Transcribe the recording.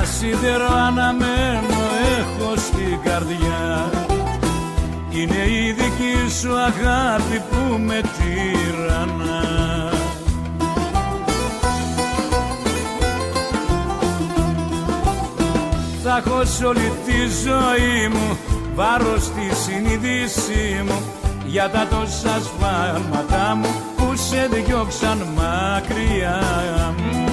Ένα σίδερο αναμένο έχω στην καρδιά, είναι η δική σου αγάπη που με τυραννά. Θα έχω σ' όλη τη ζωή μου βάρος στη συνείδησή μου για τα τόσα σφάλματά μου που σε διώξαν μακριά μου.